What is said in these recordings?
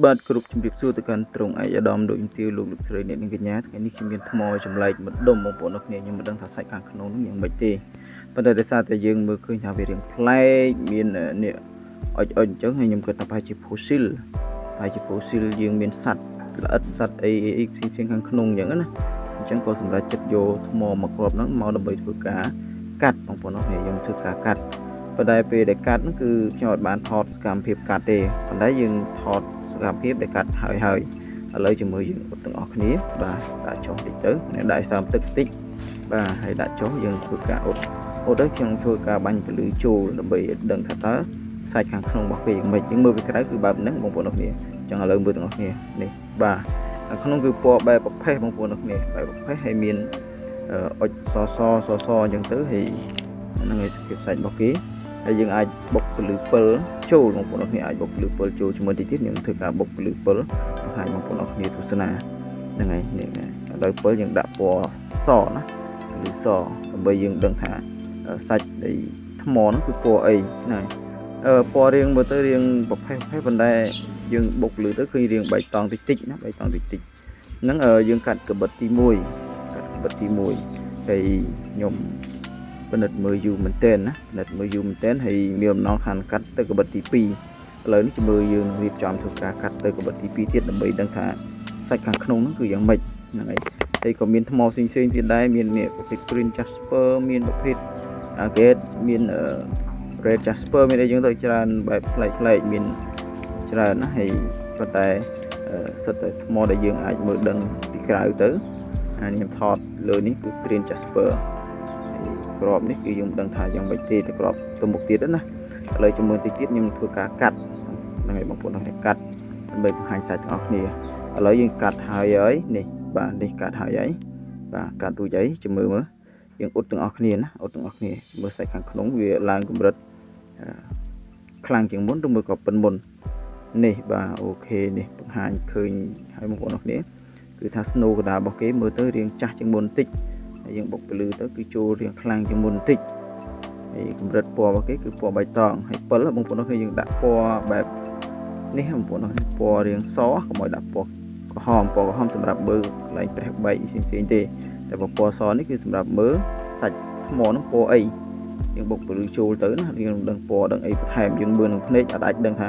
បាទគ្រប់ជំរាបសួរទៅកាន់ត្រង់ឯកឧត្តមដូចជំទាវលោកស្រីអ្នកនាងកញ្ញាថ្ងៃនេះខ្ញុំមានថ្មចម្លែកម្ដុំបងប្អូនអរគ្នាខ្ញុំមិនដឹងថាសាច់ខាងក្នុងនោះយ៉ាងម៉េចទេប៉ុន្តែដោយសារតែយើងមើលឃើញថាវារៀងប្លែកមាននេះអុចអញ្ចឹងហើយខ្ញុំគិតថាប្រហែលជា fossil យើងមានសត្វល្អិតសត្វអីផ្សេងខាងក្នុងអញ្ចឹងណាអញ្ចឹងក៏សម្រាប់ចិត្តយកថ្មមកគ្រាប់ហ្នឹងមកដើម្បីធ្វើការកាត់បងប្អូនអរគ្នាខ្ញុំធ្វើការកាត់ប៉ុន្តែពេលដែលកាត់ហ្នឹងគឺខ្ញុំអត់បានថតសកម្មភាពកាត់ទេប៉ុន្តែយើងថតសកម្មភាពដែលកាត់ហើយឥឡូវជាមួយយើងអត់ទាំងអស់គ្នាបាទដាក់ចុះតិចទៅដាក់សើមទឹកតិចបាទហើយដាក់ចុះយើងធ្វើការអ៊ុតទៅខ្ញុំធ្វើការបាញ់ពលឺចូលដើម្បីឲ្យដឹងថាតើសាច់ខាងក្នុងរបស់វាយ៉ាងម៉េចយើងមើលពីក្រៅគឺបែបហ្នឹងបងប្អូនអរគ្នាអញ្ចឹងឥឡូវមើលទាំងអស់គ្នានេះបាទខាងក្នុងគឺពណ៌បែបប្រផេះបងប្អូនអរគ្នាបែបប្រផេះហើយមានអុចសអញ្ចឹងទៅហើយហ្នឹងឯងសភាពសាច់របស់គេហើយយើងអាចបុកពលឺពិលចូលបងប្អូនអរគ្នាអាចបុកពលឺពិលចូលជាមួយតិចទៀតខ្ញុំធ្វើការបុកពលឺពិលបង្ហាញបងប្អូនអរគ្នាទស្សនាហ្នឹងហើយនេះដល់ពិលយើងដាក់ពណ៌សណាពលឺសដើម្បីយើងដឹងថាសាច់នៃថ្មហ្នឹងគឺពណ៌អីណាពណ៌រៀងមើលទៅរៀងប្រផេះប៉ុន្តែយើងបុកពលឺទៅឃើញរៀងបៃតងតិចណាបៃតងតិចហ្នឹងយើងកាត់កបិតទី1ហើយខ្ញុំពិនិត្យមើលយូរមែនតើណាហើយមានបំណងខានកាត់ទៅកបិតទី2ឥឡូវនេះជំរឿយើងរៀបចំធ្វើការកាត់ទៅកបិតទី2ទៀតដើម្បីដឹងថាសាច់ខាងក្នុងហ្នឹងគឺយ៉ាងម៉េចហ្នឹងហើយហើយក៏មានថ្មផ្សេងទៀតដែរមានប្រភេទ green jasper មានប្រភេទ agate មាន red jasper មានអីចឹងទៅច្រើនបែបប្លែកមានច្រើនណាហើយប៉ុន្តែសិតតែថ្មដែលយើងអាចមើលដឹងពីក្រៅទៅហើយខ្ញុំថតលើនេះគឺ green jasperក្របនេះគឺយើងមិនដឹងថាយ៉ាងម៉េចទេតែក្របទៅមុខទៀតណាឥឡូវជាមួយតិចទៀតខ្ញុំធ្វើការកាត់ហ្នឹងហើយបងប្អូនអរគ្នាកាត់ដើម្បីបង្ហាញសាច់ទាំងអស់គ្នាឥឡូវយើងកាត់ហើយនេះបាទនេះកាត់ហើយបាទកាត់រួចហើយជមើមើលយើងអ៊ុតទាំងអស់គ្នាណាមើលសាច់ខាងក្នុងវាឡើងកម្រិតខ្លាំងជាងមុនឬមើលក៏ប៉ុនមុននេះបាទអូខេនេះបង្ហាញឃើញហើយបងប្អូនអរគ្នាគឺថា snow កដាលរបស់គេមើលទៅរាងចាស់ជាងមុនបន្តិចហើយយើងបុកពលឺទៅគឺចូលរាងខ្លាំងជាងមុនបន្តិចហើយកម្រិតពណ៌របស់គេគឺពណ៌បៃតងហើយពិលបងប្អូនអរគ្នាយើងដាក់ពណ៌បែបនេះបងប្អូនអរគ្នាពណ៌រាងសកុំឲ្យដាក់ពណ៌ក្រហមសម្រាប់មើលកន្លែងប្រេះបែកផ្សេងទេតែពណ៌សនេះគឺសម្រាប់មើលសាច់ថ្មនោះពណ៌អីយើងបុកពលឺចូលទៅណាយើងដឹងពណ៌ដឹងអីបន្ថែមយើងមើលនឹងភ្នែកអាចដឹងថា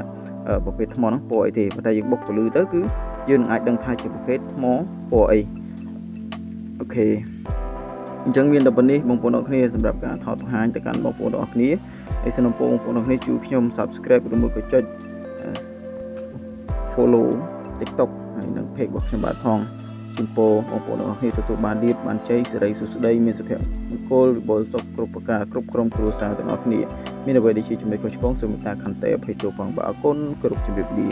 ប្រភេទថ្មនោះពណ៌អីទេប៉ុន្តែយើងបុកពលឺទៅគឺយើងអាចដឹងថាជាប្រភេទថ្មពណ៌អីអូខេអញ្ចឹងមានតែប៉ុណ្នេះបងប្អូនអរគ្នាសម្រាប់ការថតបង្ហាញទៅកាន់បងប្អូនអរគ្នាហើយសូមបងប្អូនអរគ្នាជួយខ្ញុំ Subscribe ឬមួយក៏ចុច Follow TikTok ហើយនិង Page របស់ខ្ញុំបាទផងជូនពរបងប្អូនអរគ្នាទទួលបានលាភបានជ័យសិរីសុខស្ដីមានសុភមង្គលវិបុលសុខគ្រប់ប្រការគ្រប់ក្រុមគ្រួសារទាំងអស់គ្នាមានអ្វីដែលជាចំណុចខុសឆ្គងសូមមេត្តាខន្តីអភ័យទោសផងបាទអរគុណគ្រប់ជម្រាបលា